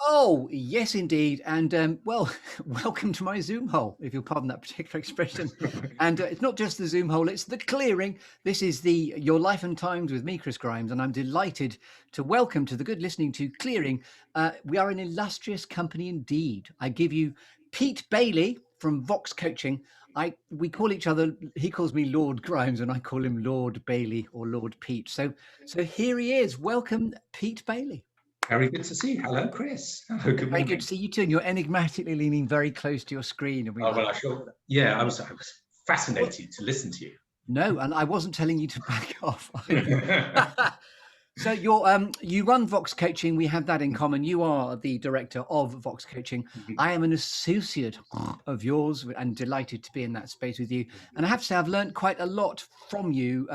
Oh, yes, indeed. And well, welcome to my Zoom hole, if you'll pardon that particular expression. And it's not just the Zoom hole, it's the clearing. This is the Your Life and Times with me, Chris Grimes, and I'm delighted to welcome to the good listening to Clearing. We are an illustrious company indeed. I give you Pete Bailie from VOX Coaching. We call each other, he calls me Lord Grimes and I call him Lord Bailie or Lord Pete. So here he is. Welcome, Pete Bailie. Very good to see you. Hello, Chris. Hello, good Very good morning. to see you too. And you're enigmatically leaning very close to your screen. And we Oh, like, well, yeah, I was well, fascinated to listen to you. no, and I wasn't telling you to back off either. So you run Vox Coaching. We have that in common. You are the director of Vox Coaching. I am an associate of yours and delighted to be in that space with you. And I have to say, I've learned quite a lot from you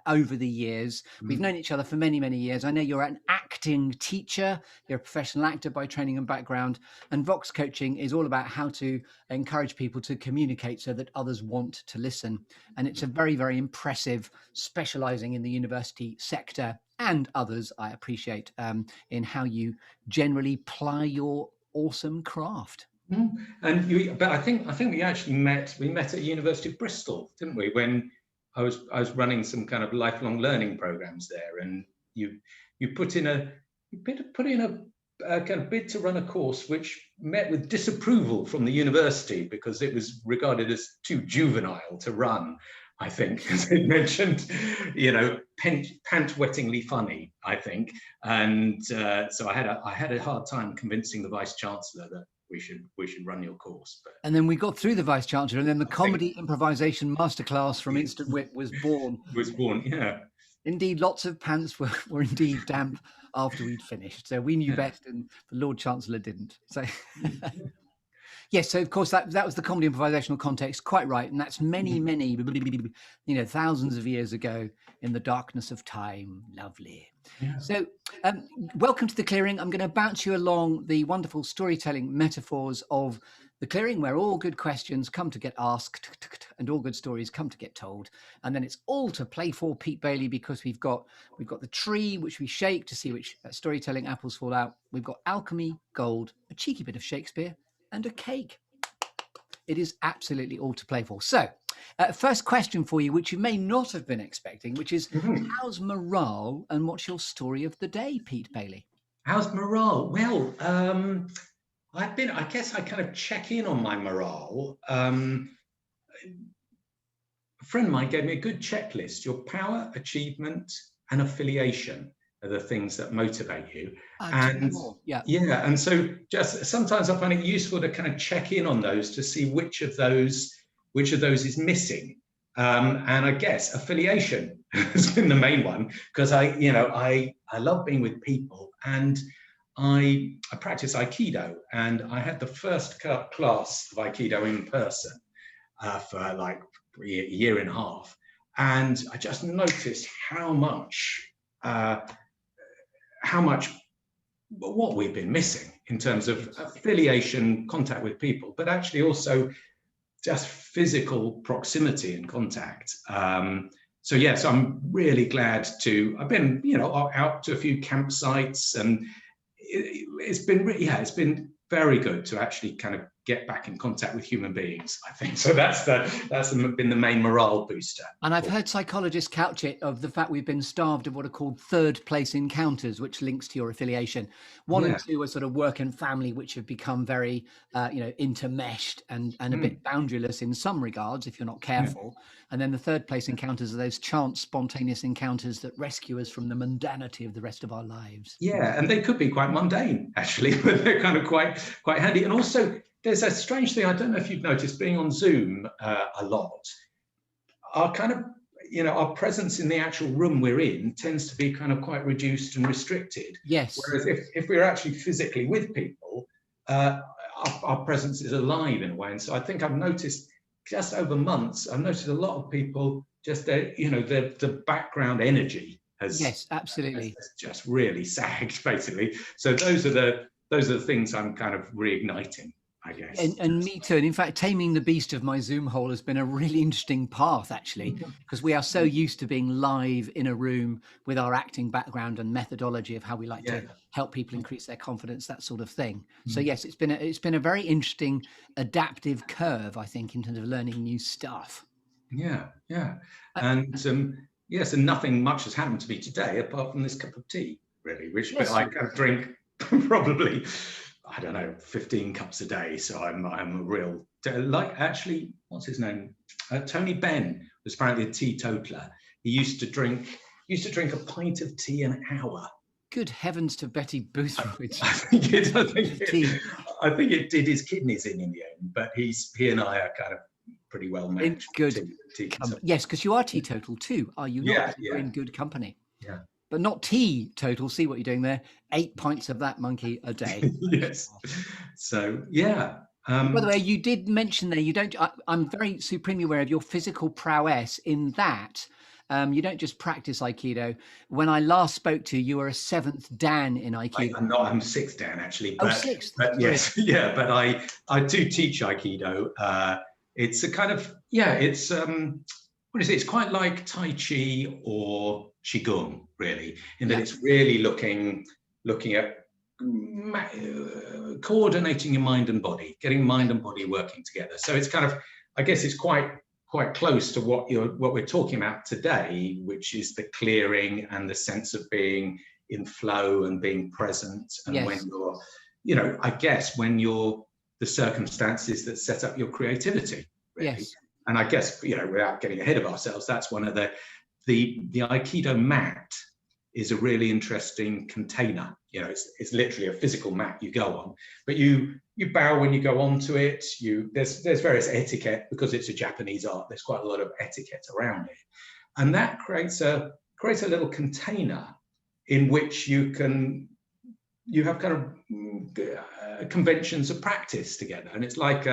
over the years. We've known each other for many, many years. I know you're an acting teacher. You're a professional actor by training and background. And Vox Coaching is all about how to encourage people to communicate so that others want to listen. And it's a very, very impressive, specializing in the university sector and others, I appreciate, in how you generally ply your awesome craft. But I think we actually met. We met at University of Bristol, didn't we? When I was running some kind of lifelong learning programs there, and you put in a kind of bid to run a course which met with disapproval from the university because it was regarded as too juvenile to run. I think, as it mentioned, pant-wettingly funny, I think. And so I had a hard time convincing the vice chancellor that we should run your course. But And then we got through the vice chancellor, and then the comedy improvisation masterclass from Instant Wit was born. Yeah. Indeed, lots of pants were indeed damp after we'd finished. So we knew best, and the Lord Chancellor didn't. So. Yes, so of course that was the comedy improvisational context, quite right, and that's many, thousands of years ago in the darkness of time. Lovely. Yeah. So, welcome to the Clearing. I'm going to bounce you along the wonderful storytelling metaphors of the Clearing, where all good questions come to get asked, and all good stories come to get told, and then it's all to play for, Pete Bailie, because we've got the tree which we shake to see which storytelling apples fall out. We've got alchemy, gold, a cheeky bit of Shakespeare, and a cake. It is absolutely all to play for. So, first question for you, which you may not have been expecting, which is how's morale and what's your story of the day, Pete Bailie? How's morale? Well, I guess I kind of check in on my morale. A friend of mine gave me a good checklist: your power, achievement, and affiliation are the things that motivate you. And so just sometimes I find it useful to kind of check in on those to see which of those is missing. And I guess affiliation has been the main one, because I love being with people, and I practice Aikido, and I had the first class of Aikido in person for like a year and a half, and I just noticed how much what we've been missing in terms of affiliation, contact with people, but actually also just physical proximity and contact. So I'm really glad I've been, out to a few campsites, and it's been very good to actually kind of get back in contact with human beings, I think. So that's been the main morale booster. And I've heard psychologists couch it of the fact we've been starved of what are called third place encounters, which links to your affiliation. One and two are sort of work and family, which have become very, intermeshed and a bit boundaryless in some regards, if you're not careful. And then the third place encounters are those chance, spontaneous encounters that rescue us from the mundanity of the rest of our lives. Yeah, and they could be quite mundane, actually, but they're kind of quite handy. And also, there's a strange thing, I don't know if you've noticed, being on Zoom a lot, our kind of, our presence in the actual room we're in tends to be kind of quite reduced and restricted. Yes. Whereas if we're actually physically with people, our presence is alive in a way. And so I think I've noticed just over months, I've noticed a lot of people just, the background energy has just really sagged, basically. So those are the things I'm kind of reigniting, I guess. And me too. And in fact, taming the beast of my Zoom hole has been a really interesting path, actually, because we are so used to being live in a room with our acting background and methodology of how we like to help people increase their confidence, that sort of thing. So yes, it's been a very interesting adaptive curve, I think, in terms of learning new stuff. Yeah. And yes, and nothing much has happened to me today apart from this cup of tea, really, which I can drink probably, I don't know, 15 cups a day. So I'm a real, like, actually, what's his name? Tony Benn was apparently a teetotaler. He used to drink a pint of tea an hour. Good heavens to Betty Boothroyd. I think it did his kidneys in the end, but he and I are kind of pretty well matched. Good. Yes, because you are teetotal too, are you not? Yeah. In good company. Yeah. But not teetotal. See what you're doing there? 8 pints of that monkey a day. Yes. So, yeah. By the way, you did mention there, you don't, I'm very supremely aware of your physical prowess in that you don't just practice Aikido. When I last spoke to you, you were a 7th Dan in Aikido. I'm 6th Dan, actually. But, 6th? But yes, yeah, but I do teach Aikido. It's a kind of, it's, what is it? It's quite like Tai Chi or Qigong, really, in that it's really looking at coordinating your mind and body, getting mind and body working together. So it's kind of, I guess it's quite close to what we're talking about today, which is the clearing and the sense of being in flow and being present. And when you're, I guess when you're the circumstances that set up your creativity, really. Yes. And I guess, without getting ahead of ourselves, that's one of the Aikido mat is a really interesting container. It's literally a physical mat you go on, but you bow when you go onto it. There's various etiquette because it's a Japanese art. There's quite a lot of etiquette around it, and that creates a little container in which you have kind of conventions of practice together, and it's like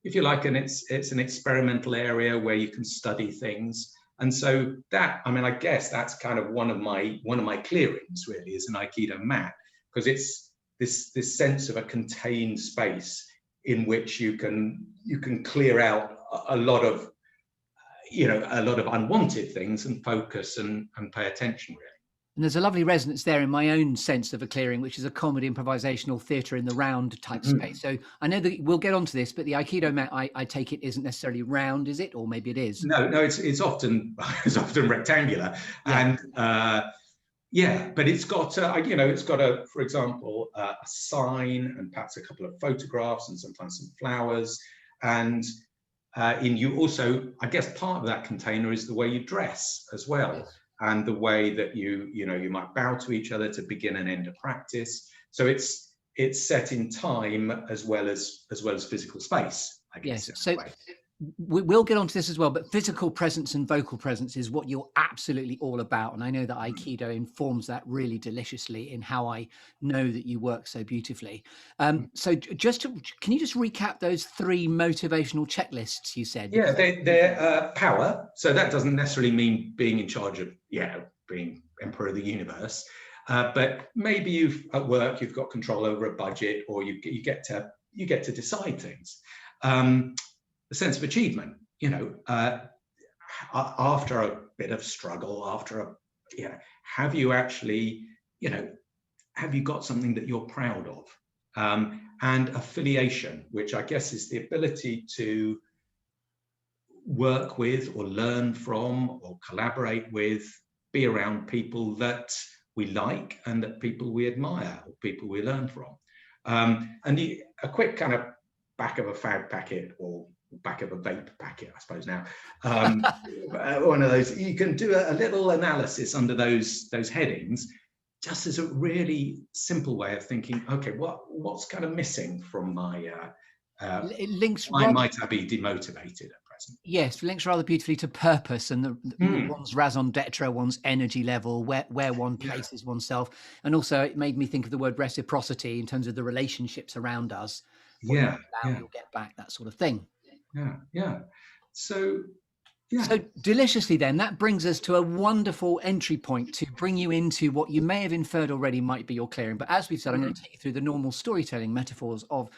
if you like, and it's an experimental area where you can study things. And so that, I guess that's kind of one of my clearings, really, is an Aikido mat, because it's this sense of a contained space in which you can clear out a lot of unwanted things and focus and pay attention, really. And there's a lovely resonance there in my own sense of a clearing, which is a comedy improvisational theatre in the round type space. So I know that we'll get onto this, but the Aikido mat, I take it, isn't necessarily round, is it? Or maybe it is. No, it's often rectangular, and but it's got for example, a sign and perhaps a couple of photographs and sometimes some flowers, and you also, I guess, part of that container is the way you dress as well. Yes. And the way that you might bow to each other to begin and end a practice. So it's set in time as well as physical space, I guess. Yes. So we'll get onto this as well, but physical presence and vocal presence is what you're absolutely all about. And I know that Aikido informs that really deliciously in how I know that you work so beautifully. So can you just recap those 3 motivational checklists you said? Yeah, they're power. So that doesn't necessarily mean being in charge of, being emperor of the universe. But maybe at work, you've got control over a budget, or you get to decide things. The sense of achievement, after a bit of struggle, have you actually, have you got something that you're proud of? And affiliation, which I guess is the ability to work with or learn from or collaborate with, be around people that we like and that people we admire or people we learn from. And a quick kind of back of a fag packet or back of a vape packet, I suppose now. One of those, you can do a little analysis under those headings, just as a really simple way of thinking, okay, what's kind of missing from my, why might I be demotivated at present? Yes, links rather beautifully to purpose and one's raison d'etre, one's energy level, where one places oneself. And also it made me think of the word reciprocity in terms of the relationships around us. You'll get back, that sort of thing. So deliciously then, that brings us to a wonderful entry point to bring you into what you may have inferred already might be your clearing. But as we've said, I'm going to take you through the normal storytelling metaphors of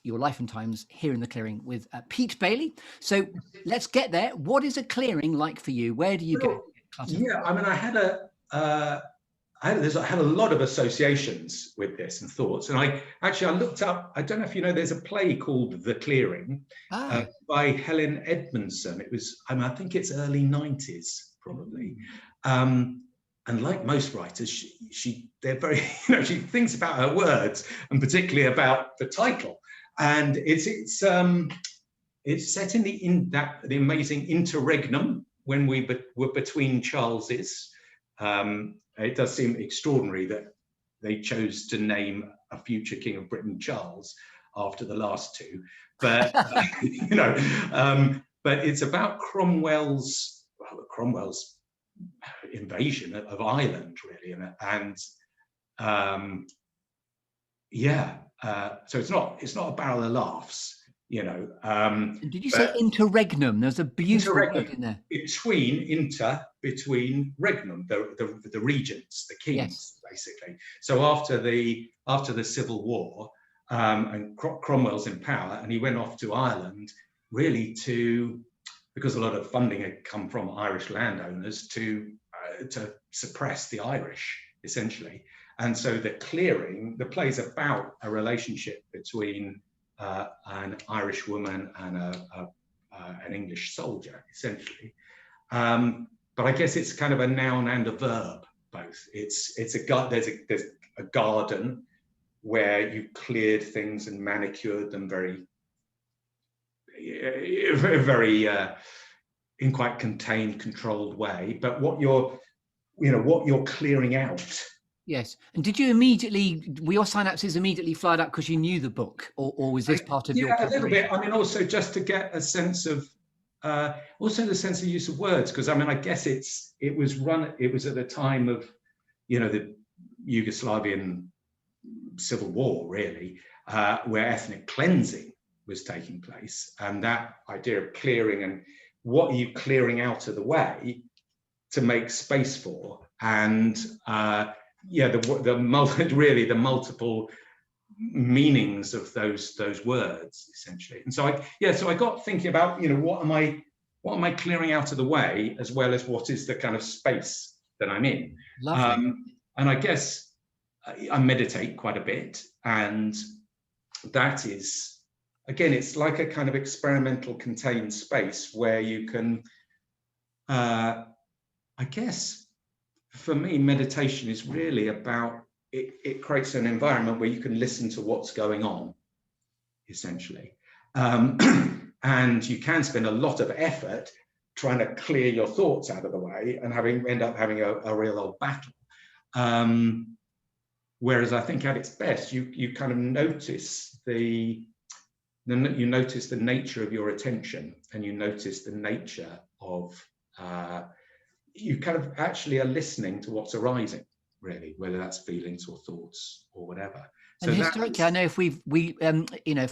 your life and times here in the clearing with Pete Bailie. So let's get there. What is a clearing like for you? Where do you go? Yeah, I mean, I had a lot of associations with this and thoughts. And I looked up, I don't know if you know, there's a play called The Clearing by Helen Edmondson. It was, I think it's early 90s, probably. And like most writers, they're very, she thinks about her words, and particularly about the title. And it's set in the amazing interregnum, when we were between Charleses. It does seem extraordinary that they chose to name a future King of Britain Charles after the last two, but but it's about Cromwell's invasion of Ireland, really, so it's not a barrel of laughs. Did you say interregnum? There's a beautiful word in there. Between regnum, the regents, the kings, basically. So after the Civil War, and Cromwell's in power, and he went off to Ireland, really because a lot of funding had come from Irish landowners to suppress the Irish, essentially. And so the play's about a relationship between an Irish woman and an English soldier, essentially. But I guess it's kind of a noun and a verb, both. There's a garden where you cleared things and manicured them very in quite contained, controlled way. But what you're clearing out. Yes. And did you were your synapses immediately fired up because you knew the book, or was this part of your preparation? A little bit. I mean, also just to get a sense of, also the sense of use of words, because I guess it was at the time of, the Yugoslavian civil war, really, where ethnic cleansing was taking place, and that idea of clearing, and what are you clearing out of the way to make space for, and the multiple meanings of those words, essentially. And so I got thinking about, what am I clearing out of the way, as well as what is the kind of space that I'm in. And I guess I meditate quite a bit, and that is, again, it's like a kind of experimental contained space where you can, I guess, for me, meditation is really about, it creates an environment where you can listen to what's going on, essentially. And you can spend a lot of effort trying to clear your thoughts out of the way and end up having a real old battle. Whereas I think at its best, you kind of notice the nature of your attention, and you notice the nature of, you kind of actually are listening to what's arising, really, whether that's feelings or thoughts or whatever. So, and historically, I know if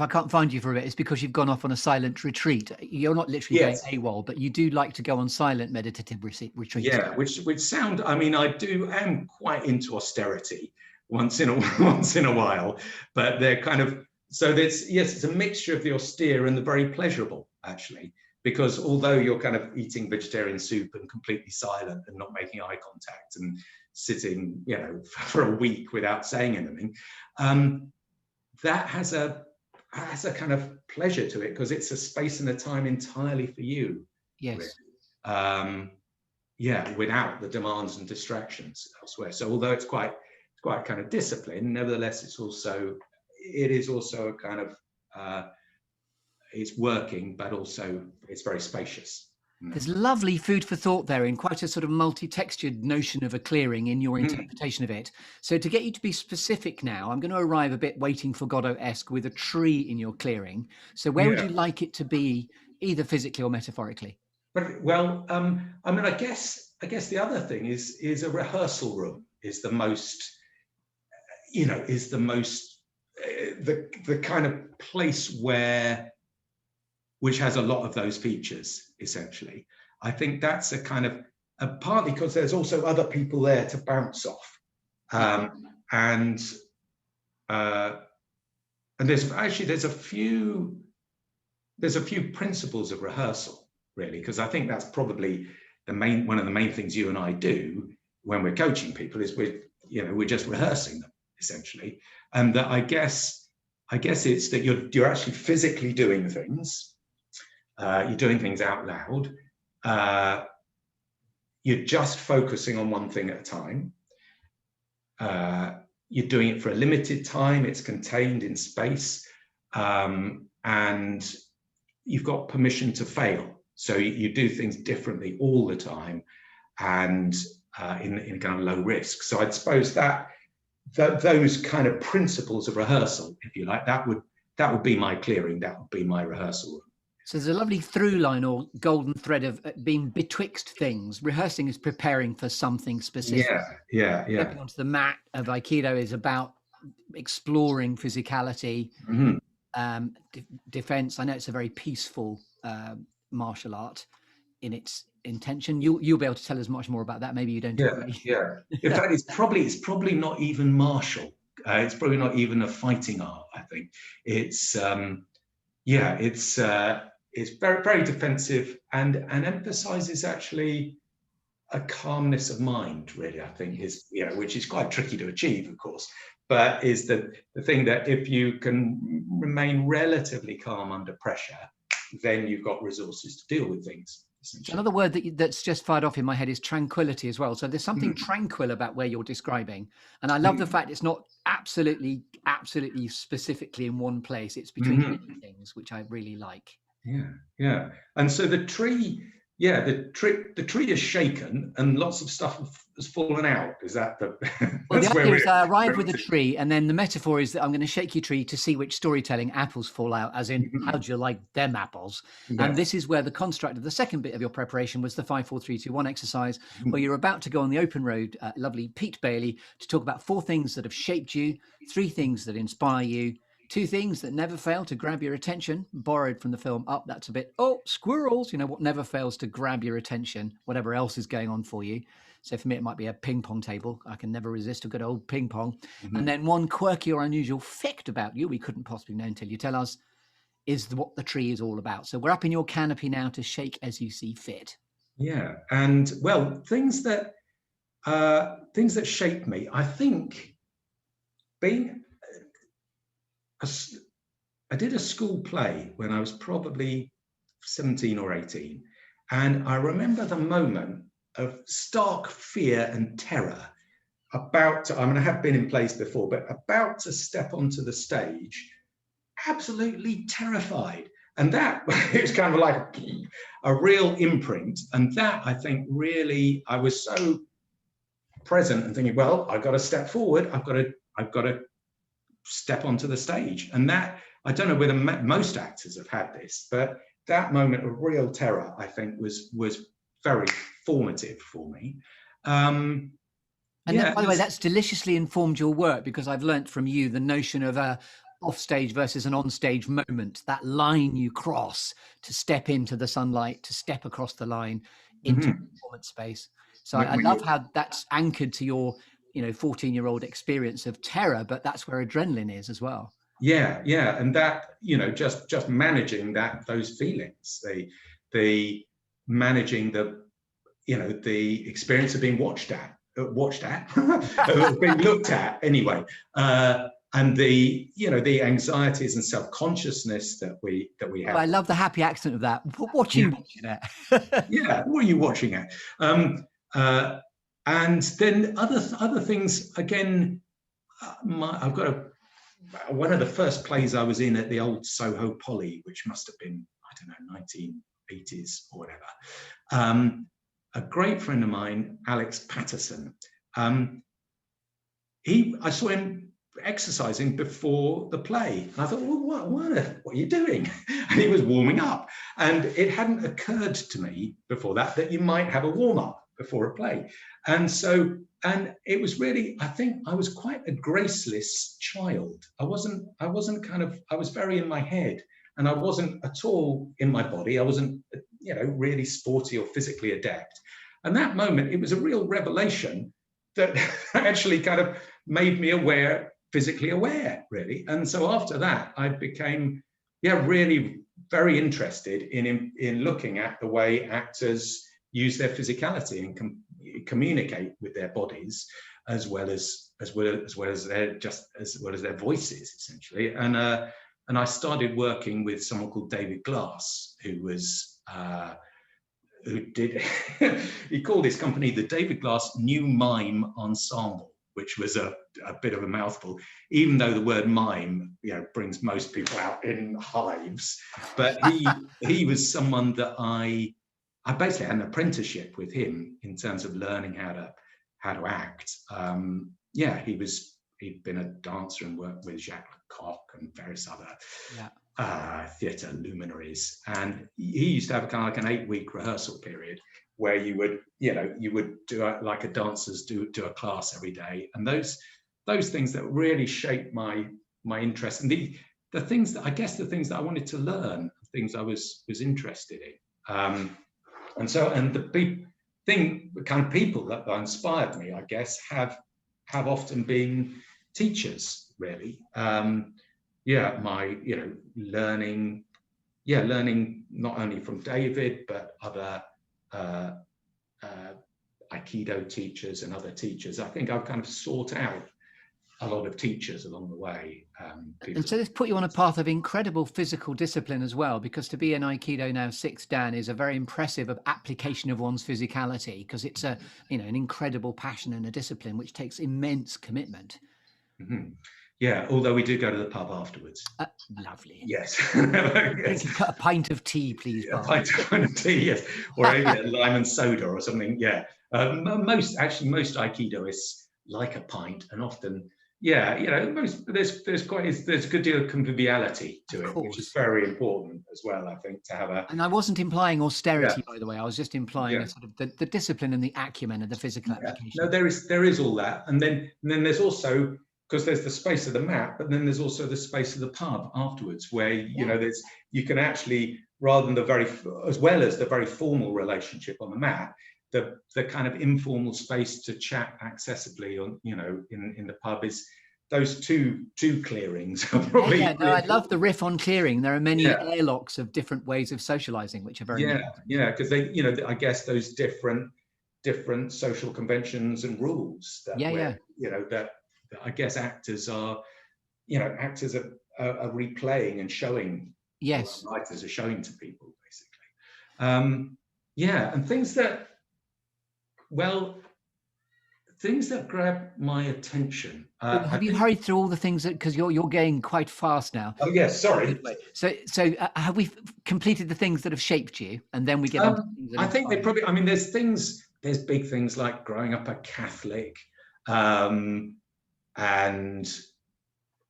I can't find you for a bit, it's because you've gone off on a silent retreat. You're not literally going AWOL, but you do like to go on silent meditative retreats. Yeah, which sound, I am quite into austerity once in a while, but they're kind of, so it's a mixture of the austere and the very pleasurable, actually. Because although you're kind of eating vegetarian soup and completely silent and not making eye contact and sitting, for a week without saying anything, that has a kind of pleasure to it, because it's a space and a time entirely for you. Yes. Really. Without the demands and distractions elsewhere. So although it's quite kind of disciplined, nevertheless, it is also a kind of, it's working, but also it's very spacious. There's lovely food for thought there, in quite a sort of multi-textured notion of a clearing in your interpretation of it. So to get you to be specific now, I'm going to arrive a bit Waiting for Godot-esque with a tree in your clearing. So where would you like it to be, either physically or metaphorically? Well, I guess the other thing is a rehearsal room is the most, the kind of place which has a lot of those features, essentially. I think that's a kind of, partly because there's also other people there to bounce off. And there's a few principles of rehearsal, really, because I think that's probably one of the main things you and I do when we're coaching people is we're just rehearsing them essentially, and that I guess it's that you're actually physically doing things, you're doing things out loud, you're just focusing on one thing at a time, you're doing it for a limited time, it's contained in space, and you've got permission to fail. So you do things differently all the time, and in kind of low risk. So I'd suppose that those kind of principles of rehearsal, if you like, that would be my clearing, that would be my rehearsal. So there's a lovely through line or golden thread of being betwixt things. Rehearsing is preparing for something specific. Yeah. Stepping onto the mat of Aikido is about exploring physicality, defense. I know it's a very peaceful martial art in its intention. You'll be able to tell us much more about that. Maybe you don't agree. Yeah. In fact, it's probably not even martial. It's probably not even a fighting art. I think it's it's very, very defensive and emphasizes actually a calmness of mind, really, I think is, which is quite tricky to achieve, of course, but is the thing that if you can remain relatively calm under pressure, then you've got resources to deal with things. Another word that's just fired off in my head is tranquility as well. So there's something tranquil about where you're describing. And I love the fact it's not absolutely specifically in one place. It's between many things, which I really like. Yeah. And so the tree is shaken and lots of stuff has fallen out. Is that the... Well, the idea is I arrive with a tree, and then the metaphor is that I'm going to shake your tree to see which storytelling apples fall out, as in, how do you like them apples? Yes. And this is where the construct of the second bit of your preparation was the 5, 4, 3, 2, 1 exercise, where you're about to go on the open road, lovely Pete Bailie, to talk about 4 things that have shaped you, 3 things that inspire you, 2 things that never fail to grab your attention, borrowed from the film Up. That's a bit, squirrels, what never fails to grab your attention, whatever else is going on for you. So for me, it might be a ping pong table. I can never resist a good old ping pong. And then one quirky or unusual fact about you we couldn't possibly know until you tell us is what the tree is all about. So we're up in your canopy now to shake as you see fit. Yeah. And well, things that shaped me, I think I did a school play when I was probably 17 or 18. And I remember the moment of stark fear and terror I have been in plays before, but about to step onto the stage, absolutely terrified. And that, it was kind of like a real imprint. And that, I think, really, I was so present and thinking, well, I've got to step forward. I've got to step onto the stage. And that, I don't know whether most actors have had this, but that moment of real terror, I think, was very formative for me. And then, by the way, that's deliciously informed your work, because I've learnt from you the notion of a offstage versus an onstage moment, that line you cross to step into the sunlight, to step across the line into performance space. So I love how that's anchored to your 14-year-old experience of terror, but that's where adrenaline is as well. Yeah. And that, just managing those feelings, the managing the experience of being watched at, being looked at anyway, and the anxieties and self-consciousness that we have. I love the happy accent of that. What are you watching at? Yeah, what are you watching at? And then other things again. I've got one of the first plays I was in at the old Soho Poly, which must have been, I don't know, 1980s or whatever. A great friend of mine, Alex Patterson, I saw him exercising before the play. And I thought, well, what are you doing? And he was warming up. And it hadn't occurred to me before that you might have a warm-up before a play. And it was really, I think I was quite a graceless child. I was very in my head, and I wasn't at all in my body. I wasn't, really sporty or physically adept. And that moment, it was a real revelation that actually kind of made me aware physically aware, really. And so after that, I became, really very interested in looking at the way actors use their physicality and communicate with their bodies, as well as their voices, essentially. And I started working with someone called David Glass, who did he called his company the David Glass New Mime Ensemble, which was a bit of a mouthful, even though the word mime, brings most people out in hives. But he was someone that I basically had an apprenticeship with him in terms of learning how to act. He'd been a dancer and worked with Jacques Lecoq and various other theatre luminaries, and he used to have kind of like an 8-week rehearsal period where you would do like a dancers do a class every day, and those things that really shaped my interest, and the things that I wanted to learn, things I was interested in, and the kind of people that inspired me, I guess, have often been teachers, really. Learning not only from David, but other Aikido teachers and other teachers. I think I've kind of sought out a lot of teachers along the way. And so this put you on a path of incredible physical discipline as well, because to be an Aikido now 6 Dan is a very impressive application of one's physicality, because it's an incredible passion and a discipline which takes immense commitment. Mm-hmm. Yeah, although we do go to the pub afterwards. Lovely. Yes. Yes. A pint of tea, please. A pint of tea, yes. Or maybe a lime and soda or something, yeah. Most Aikidoists like a pint, and often, there's a good deal of conviviality to it, which is very important as well, I think, to have a... And I wasn't implying austerity, by the way. I was just implying a sort of the discipline and the acumen of the physical application. No, there is all that. And then there's also, because there's the space of the mat, but then there's also the space of the pub afterwards, where you can actually, rather than as well as the very formal relationship on the mat, the kind of informal space to chat accessibly on, in the pub is those two clearings. Probably I love the riff on clearing. There are many airlocks of different ways of socializing, which are very important. Because they, I guess those different social conventions and rules that I guess actors are replaying and showing. Yes, writers are showing to people, basically. And things that grab my attention. Have you hurried through all the things because you're going quite fast now? Oh yes, sorry. So have we completed the things that have shaped you, and then we get on to things that I think they probably. I mean, there's big things like growing up a Catholic. And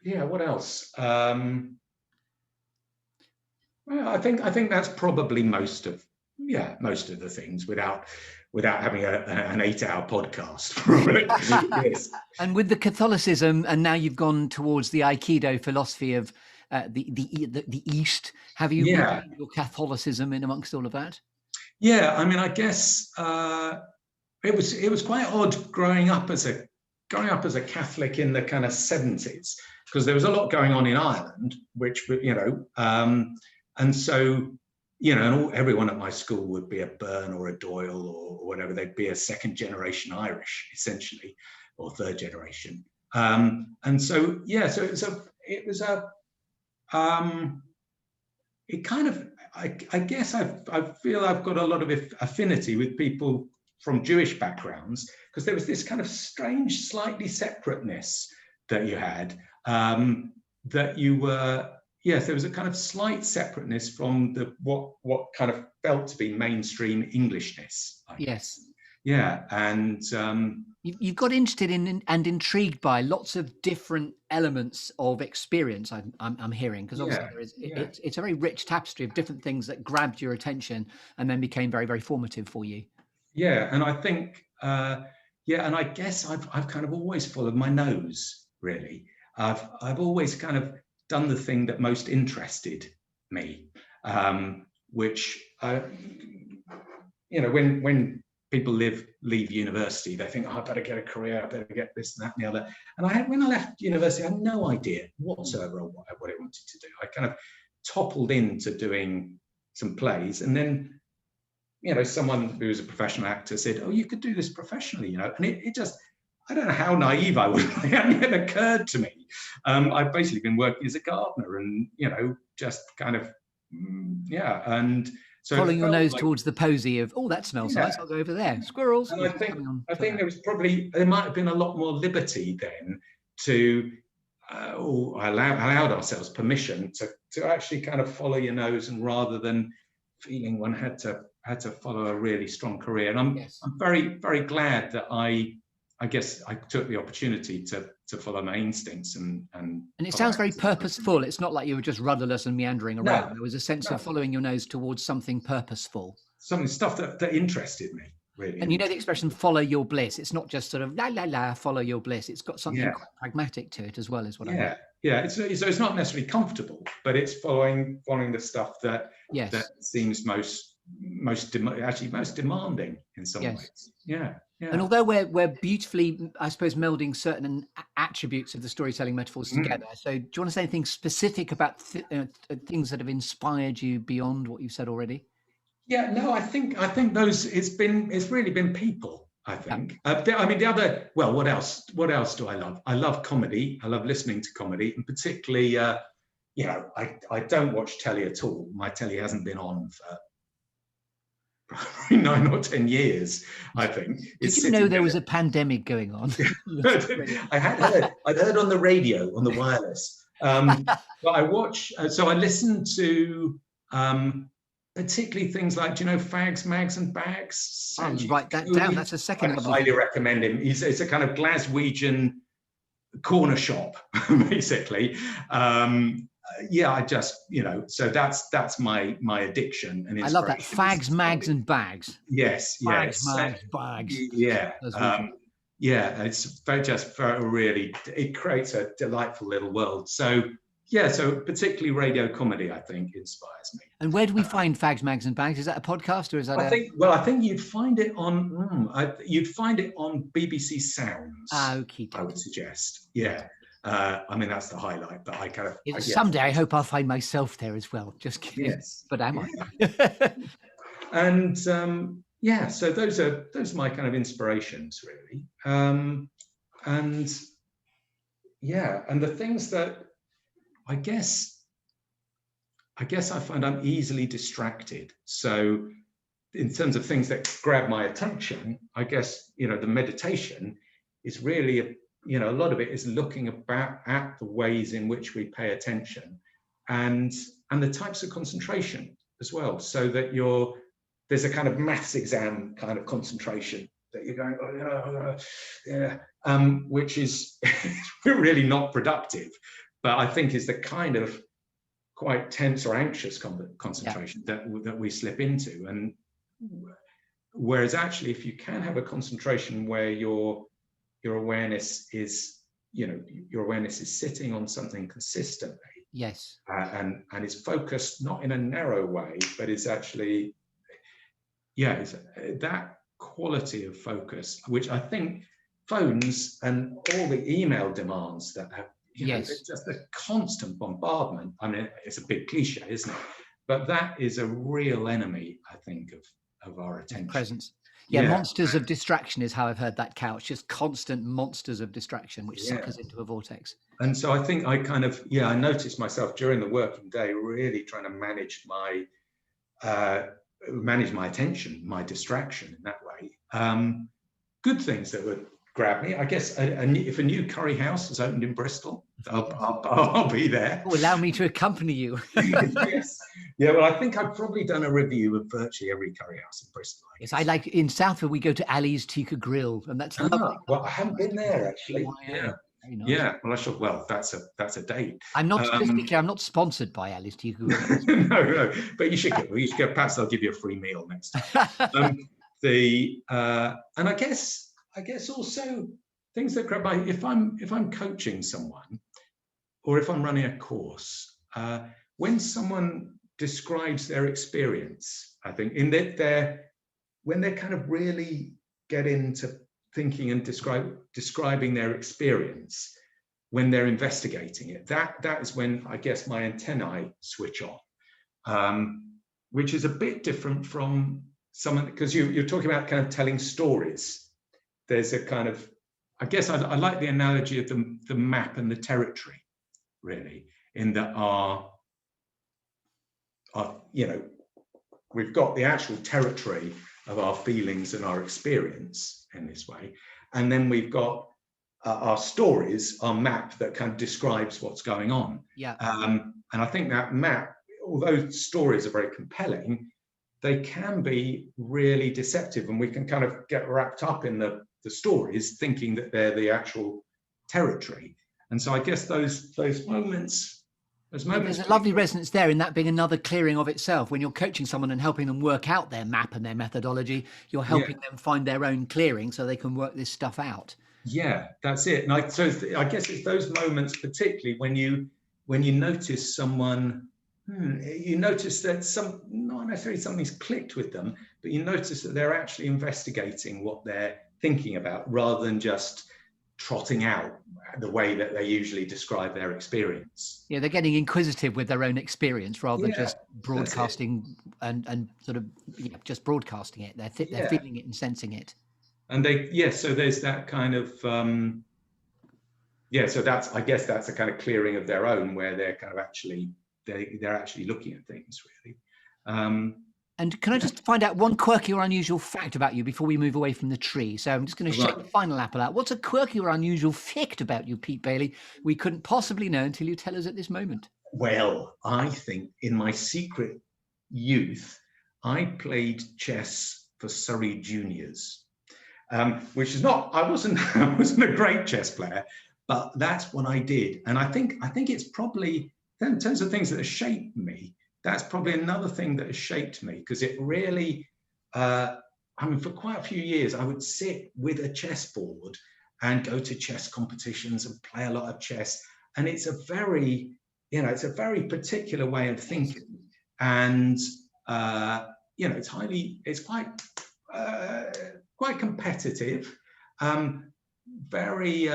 what else? I think that's probably most of the things without having an 8-hour podcast. Yes. And with the Catholicism, and now you've gone towards the Aikido philosophy of the East. Have you retained your Catholicism in amongst all of that? Yeah, I mean, I guess it was quite odd growing up as a Catholic in the kind of 70s, because there was a lot going on in Ireland, which, and so, and everyone at my school would be a Byrne or a Doyle or whatever. They'd be a 2nd generation Irish, essentially, or 3rd generation. And so, it was it kind of, I guess I feel I've got a lot of affinity with people from Jewish backgrounds, because there was this kind of strange, slightly separateness that you had, that you were, there was a kind of slight separateness from what kind of felt to be mainstream Englishness. Yes. Yeah, and you've got interested in and intrigued by lots of different elements of experience. I'm hearing, because obviously it's a very rich tapestry of different things that grabbed your attention and then became very, very formative for you. Yeah, and I think, and I guess I've kind of always followed my nose, really. I've always kind of done the thing that most interested me, which, when people leave university, they think, oh, I better get a career, I better get this and that and the other. And when I left university, I had no idea whatsoever what I wanted to do. I kind of toppled into doing some plays, and then, you know, someone who was a professional actor said, oh, you could do this professionally, you know. And it just, I don't know how naive I was. It hadn't even occurred to me. I've basically been working as a gardener, and, you know, just kind of, yeah. And so following your nose towards the posy of, oh, that smells nice, I'll go over there. Squirrels. And I think there might have been a lot more liberty then to allowed ourselves permission to actually kind of follow your nose, and rather than feeling one had to follow a really strong career. And I'm very, very glad that I guess I took the opportunity to follow my instincts and it sounds very purposeful. It's not like you were just rudderless and meandering around. There was a sense of following your nose towards something purposeful. Some stuff that interested me, really. And you know the expression "follow your bliss." It's not just sort of la la la, follow your bliss. It's got something quite pragmatic to it as well, is what I mean. Yeah. It's not necessarily comfortable, but it's following the stuff that seems most demanding in some ways. Yeah. And although we're beautifully, I suppose, melding certain attributes of the storytelling metaphors together. So do you want to say anything specific about things that have inspired you beyond what you've said already? Yeah, no, I think those, it's really been people, I think. I mean, what else do I love? I love comedy. I love listening to comedy, and particularly, you know, I don't watch telly at all. My telly hasn't been on for probably 9 or 10 years, I think. Did you know there was a pandemic going on? I'd heard on the radio, on the wireless. But I watch, so I listen to particularly things like, do you know, Fags, Mags and Bags? Write that down. That's a second one. I highly recommend him. It's a kind of Glaswegian corner shop, basically. I just, you know, so that's my addiction and I love that. Fags, Mags and Bags. Yes. Fags, Mags, Bags. Yeah. It's really, it creates a delightful little world. So particularly radio comedy, I think, inspires me. And where do we find Fags, Mags and Bags? Is that a podcast, or is that I think you'd find it on BBC Sounds. Okay. I would suggest. Yeah. I mean, that's the highlight, but I kind of... Someday I hope I'll find myself there as well. Just kidding. Yes. But am I? And so those are my kind of inspirations, really. And the things that I guess I find I'm easily distracted. So in terms of things that grab my attention, I guess, you know, the meditation is really a lot of it is looking at the ways in which we pay attention and the types of concentration as well, so that there's a kind of maths exam kind of concentration that you're going, which is really not productive, but I think is the kind of quite tense or anxious concentration that we slip into. And whereas actually, if you can have a concentration where your awareness is, your awareness is sitting on something consistently. Yes. And it's focused not in a narrow way, but it's actually, it's that quality of focus, which I think phones and all the email demands that have, it's just a constant bombardment. I mean, it's a big cliche, isn't it? But that is a real enemy, I think, of our attention. Presence. Monsters of distraction is how I've heard that couch, just constant monsters of distraction, which suck us into a vortex. And so I think I kind of, I noticed myself during the working day really trying to manage my attention, my distraction in that way. Good things that would grab me. I guess if a new curry house has opened in Bristol, I'll be there. Oh, allow me to accompany you. Yes. Yeah, well, I think I've probably done a review of virtually every curry house in Bristol. Yes, I like in Southwood we go to Ali's Tikka Grill, and that's lovely. Well, I haven't been there actually. Nice. Yeah, well, I should. Well, that's a date. I'm not. Just be clear, I'm not sponsored by Ali's Tikka Grill. No, but you should go. You should go. Perhaps they'll give you a free meal next time. And I guess also things that grab my. If I'm coaching someone, or if I'm running a course, when someone describes their experience, I think in that when they kind of really get into thinking and describing their experience, when they're investigating it, that is when I guess my antennae switch on, which is a bit different from someone, because you're talking about kind of telling stories. There's a kind of, I guess I like the analogy of the map and the territory, really, in that our we've got the actual territory of our feelings and our experience in this way, and then we've got our stories, our map that kind of describes what's going on. Yeah. And I think that map, although stories are very compelling, they can be really deceptive, and we can kind of get wrapped up in the stories thinking that they're the actual territory. And so I guess those moments. There's a lovely resonance there in that being another clearing of itself. When you're coaching someone and helping them work out their map and their methodology, you're helping them find their own clearing so they can work this stuff out. Yeah, that's it. And so I guess it's those moments, particularly when you notice someone, you notice that not necessarily something's clicked with them, but you notice that they're actually investigating what they're thinking about rather than just trotting out the way that they usually describe their experience. Yeah, they're getting inquisitive with their own experience rather than just broadcasting and sort of just broadcasting it. They're feeling it and sensing it. And so there's that kind of so that's, I guess that's a kind of clearing of their own, where they're kind of actually they're actually looking at things, really. And can I just find out one quirky or unusual fact about you before we move away from the tree? So I'm just going to shake the final apple out. What's a quirky or unusual fact about you, Pete Bailie, we couldn't possibly know until you tell us at this moment? Well, I think in my secret youth, I played chess for Surrey Juniors, which is not, I wasn't a great chess player, but that's what I did. And I think it's probably, in terms of things that have shaped me, that's probably another thing that has shaped me, because it really, for quite a few years, I would sit with a chessboard and go to chess competitions and play a lot of chess. And it's a very, particular way of thinking. And, it's quite competitive, very,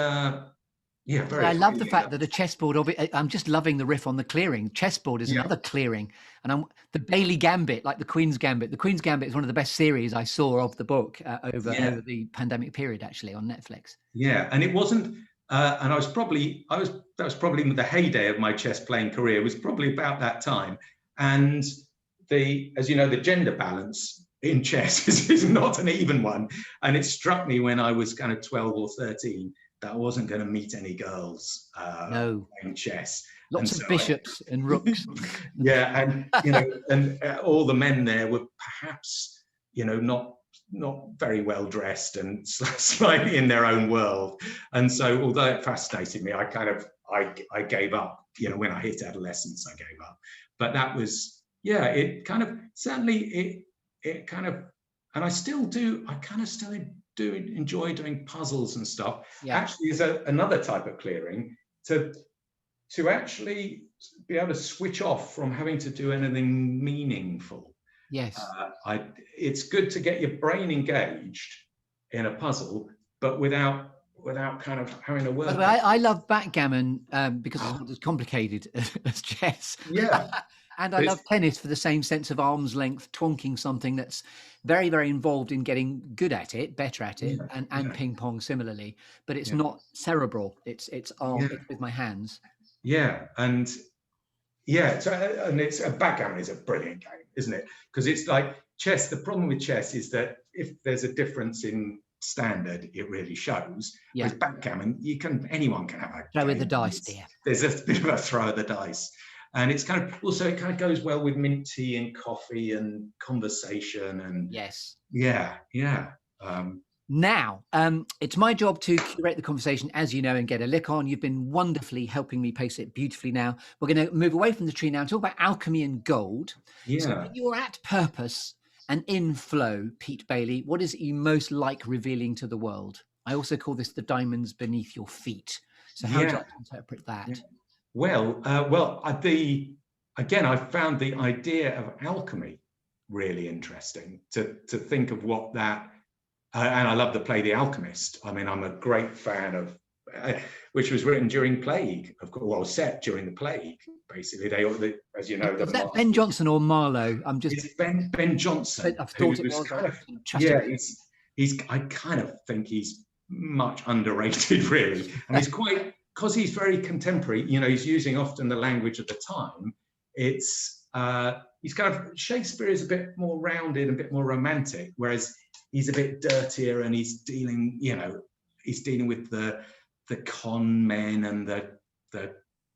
very. I love the fact that a chessboard of it. I'm just loving the riff on the clearing. Chessboard is another clearing, and the Bailie Gambit, like the Queen's Gambit. The Queen's Gambit is one of the best series I saw of the book over the pandemic period, actually, on Netflix. Yeah, and it wasn't. And that was probably the heyday of my chess playing career. It was probably about that time, and as you know, the gender balance in chess is not an even one, and it struck me when I was kind of 12 or 13. That I wasn't going to meet any girls playing chess. Lots of bishops and rooks. And and all the men there were perhaps not very well dressed and slightly in their own world. And so, although it fascinated me, I gave up. When I hit adolescence, I gave up. But that was it kind of certainly it kind of, and I still do. I kind of still do enjoy doing puzzles and stuff. Actually is another type of clearing, to actually be able to switch off from having to do anything meaningful. It's good to get your brain engaged in a puzzle, but without kind of having to work. I love backgammon because it's not as complicated as chess. And I love tennis for the same sense of arm's length, twonking something that's very, very involved in getting good at it, better at it, and ping pong similarly. But it's not cerebral. It's arm with my hands. And it's backgammon is a brilliant game, isn't it? Because it's like chess. The problem with chess is that if there's a difference in standard, it really shows. With backgammon, anyone can have a throw with the dice, dear. There's a bit of a throw of the dice. And it's kind of also, it kind of goes well with mint tea and coffee and conversation and now, it's my job to curate the conversation, as you know, and get a lick on. You've been wonderfully helping me pace it beautifully. Now we're going to move away from the tree now and talk about alchemy and gold. So when you're at purpose and in flow, Pete Bailie, what is it you most like revealing to the world? I also call this the diamonds beneath your feet. So how do you like to interpret that? I found the idea of alchemy really interesting to think of what that, and I love the play The Alchemist. I mean, I'm a great fan of, which was written during plague, of course, well, set during the plague, basically. They as you know, is that Ben Jonson or Marlowe? It's Ben Jonson. I thought it was kind of, yeah, he's I kind of think he's much underrated, really. And he's quite, because he's very contemporary, you know, he's using often the language of the time. It's he's kind of, Shakespeare is a bit more rounded, a bit more romantic, whereas he's a bit dirtier, and he's dealing, you know, he's dealing with the con men and the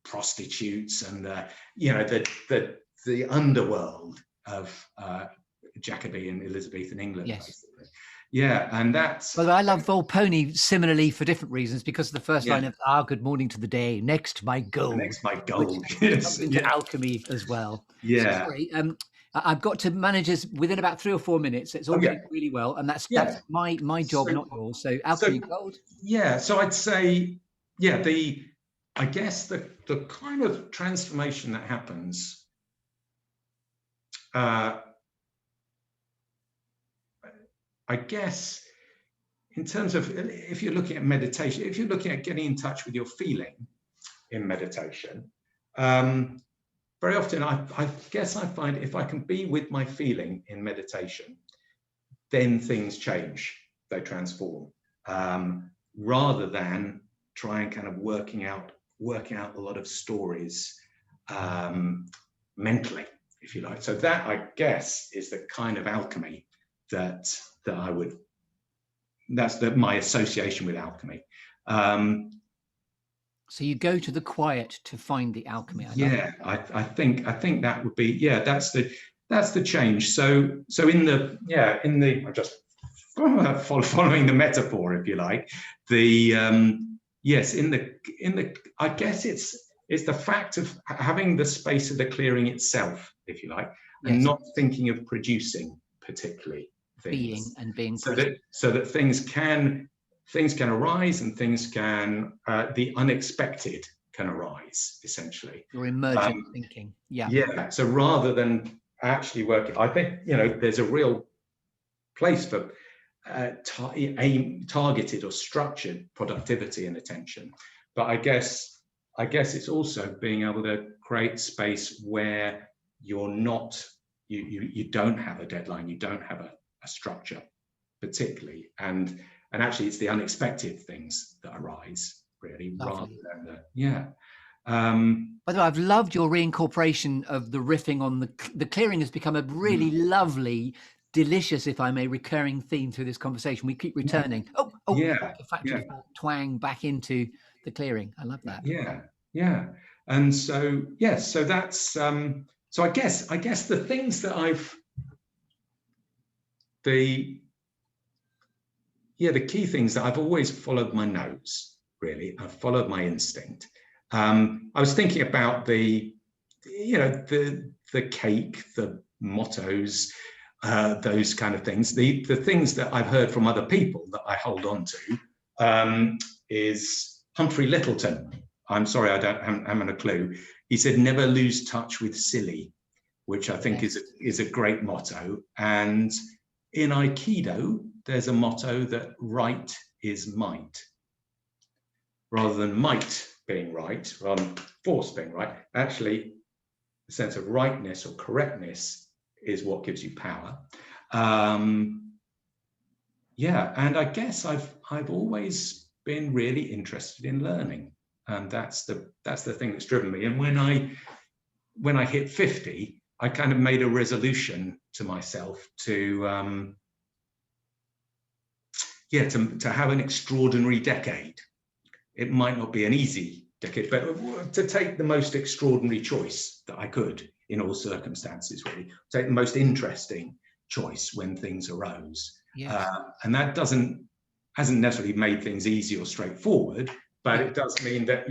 prostitutes and the underworld of Jacobean Elizabethan England, basically. Yeah, and that's. Well, I love Volpone similarly for different reasons, because the first line of good morning to the day, next my gold. Next my gold. Comes into alchemy as well. Yeah. So, sorry, I've got to manage this within about 3 or 4 minutes. It's all going really well, and that's my job, not yours. So alchemy gold. Yeah. So I'd say, I guess the kind of transformation that happens. I guess in terms of, if you're looking at meditation, if you're looking at getting in touch with your feeling in meditation, very often I guess I find if I can be with my feeling in meditation, then things change, they transform, rather than try and kind of working out a lot of stories mentally, if you like. So that, I guess, is the kind of alchemy that I would, that's my association with alchemy. So you go to the quiet to find the alchemy. I think that would be, that's the change. So in the I'm just following the metaphor, if you like, I guess it's the fact of having the space of the clearing itself, if you like, and not thinking of producing particularly things. Being so that things can arise, and things can the unexpected can arise, essentially. Your emergent thinking. So rather than actually working, I think, you know, there's a real place for targeted or structured productivity and attention, but I guess it's also being able to create space where you're not, you don't have a deadline, you don't have a structure particularly, and actually it's the unexpected things that arise, really. Lovely. Rather than by the way, I've loved your reincorporation of the riffing on the clearing. Has become a really lovely, delicious, if I may, recurring theme through this conversation. We keep returning. Twang back into the clearing. I love that. And so so that's so I guess the things that the key things that I've always followed my nose, really. I've followed my instinct. I was thinking about the cake, the mottos, those kind of things. The things that I've heard from other people that I hold on to is Humphrey Lyttelton. I'm sorry, I haven't a clue. He said, "Never lose touch with silly," which I think is a great motto. And in Aikido, there's a motto that right is might. Rather than might being right, rather than force being right, actually the sense of rightness or correctness is what gives you power. And I guess I've always been really interested in learning, and that's the thing that's driven me. And when I hit 50, I kind of made a resolution to myself to have an extraordinary decade. It might not be an easy decade, but to take the most extraordinary choice that I could in all circumstances, really. Take the most interesting choice when things arose. And that hasn't necessarily made things easy or straightforward, but it does mean that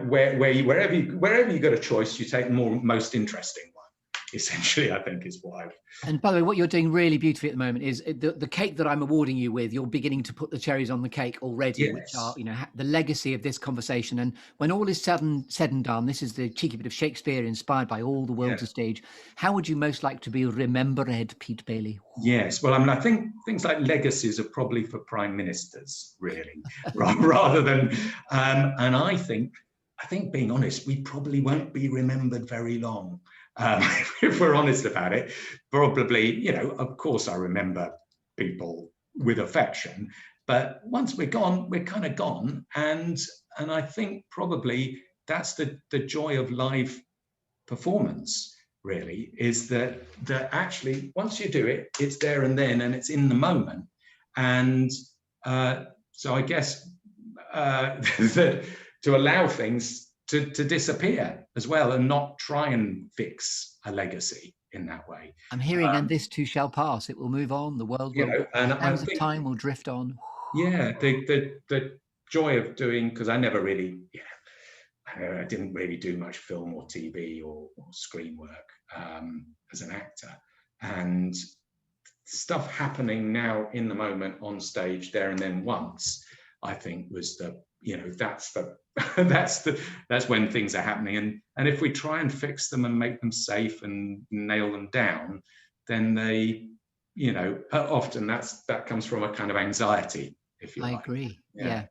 wherever you got a choice, you take the most interesting one. essentially, I think is what I've. And by the way, what you're doing really beautifully at the moment is the cake that I'm awarding you with. You're beginning to put the cherries on the cake already, Yes. which are, the legacy of this conversation. And when all is said and done, this is the cheeky bit of Shakespeare inspired by all the world's a stage. How would you most like to be remembered, Pete Bailie? Yes, well, I mean, I think things like legacies are probably for prime ministers, really, rather than. And I think, being honest, we probably won't be remembered very long. If we're honest about it, probably, of course, I remember people with affection, but once we're gone, we're kind of gone. And I think probably that's the joy of live performance, really, is that actually once you do it, it's there and then, and it's in the moment. And so I guess that to allow things to disappear as well, and not try and fix a legacy in that way. I'm hearing, and this too shall pass. It will move on. The world will, hands of time will drift on. Yeah, the joy of doing, because I never really, I didn't really do much film or TV or screen work as an actor, and stuff happening now in the moment on stage, there and then once, I think was that's when things are happening. And if we try and fix them and make them safe and nail them down, then they, often that comes from a kind of anxiety, if you like. I agree. Yeah.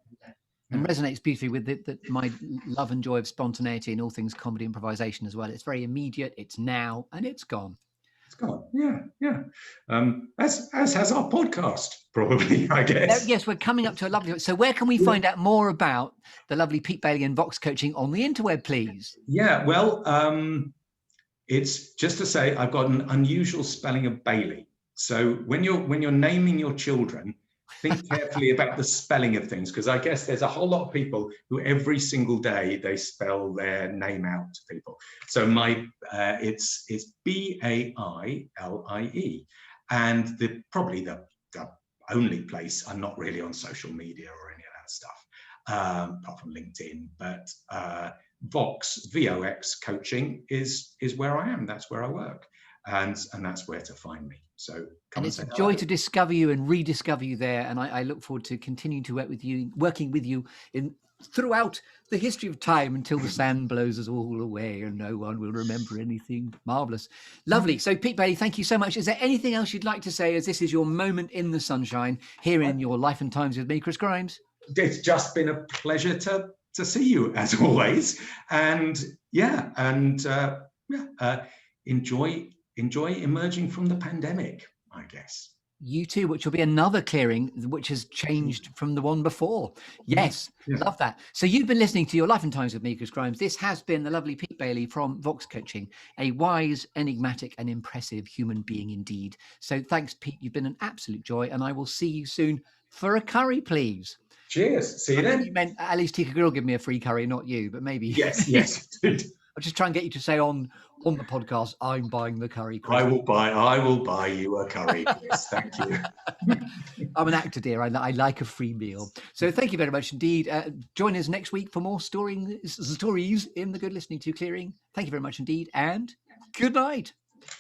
And resonates beautifully with my love and joy of spontaneity and all things comedy improvisation as well. It's very immediate. It's now, and it's gone. It's gone. Yeah. As has our podcast, probably, I guess. Yes, we're coming up to a lovely. So where can we find out more about the lovely Pete Bailie and VOX Coaching on the interweb, please? Yeah, well, it's just to say I've got an unusual spelling of Bailey. So when you're naming your children, think carefully about the spelling of things, because I guess there's a whole lot of people who every single day they spell their name out to people. So it's Bailie, and probably the only place I'm not really on social media or any of that stuff, apart from LinkedIn. But VOX Coaching is where I am. That's where I work, and that's where to find me. So it's a joy to discover you and rediscover you there. And I look forward to continuing to working with you throughout the history of time until the sand blows us all away and no one will remember anything. Marvelous. Lovely. So Pete Bailie, thank you so much. Is there anything else you'd like to say, as this is your moment in the sunshine here in your Life and Times with me, Chris Grimes? It's just been a pleasure to see you, as always. And enjoy emerging from the pandemic, I guess. You too, which will be another clearing, which has changed from the one before. Yes, love that. So you've been listening to Your Life and Times with me, Chris Grimes. This has been the lovely Pete Bailie from VOX Coaching, a wise, enigmatic and impressive human being indeed. So thanks, Pete. You've been an absolute joy, and I will see you soon for a curry, please. Cheers. See you then. You meant at least Tika Grill give me a free curry, not you, but maybe. Yes. I'll just try and get you to say on the podcast, I'm buying the curry. Chris. I will buy you a curry. Yes, thank you. I'm an actor, dear. I like a free meal. So thank you very much indeed. Join us next week for more stories in the Good Listening To clearing. Thank you very much indeed, and good night.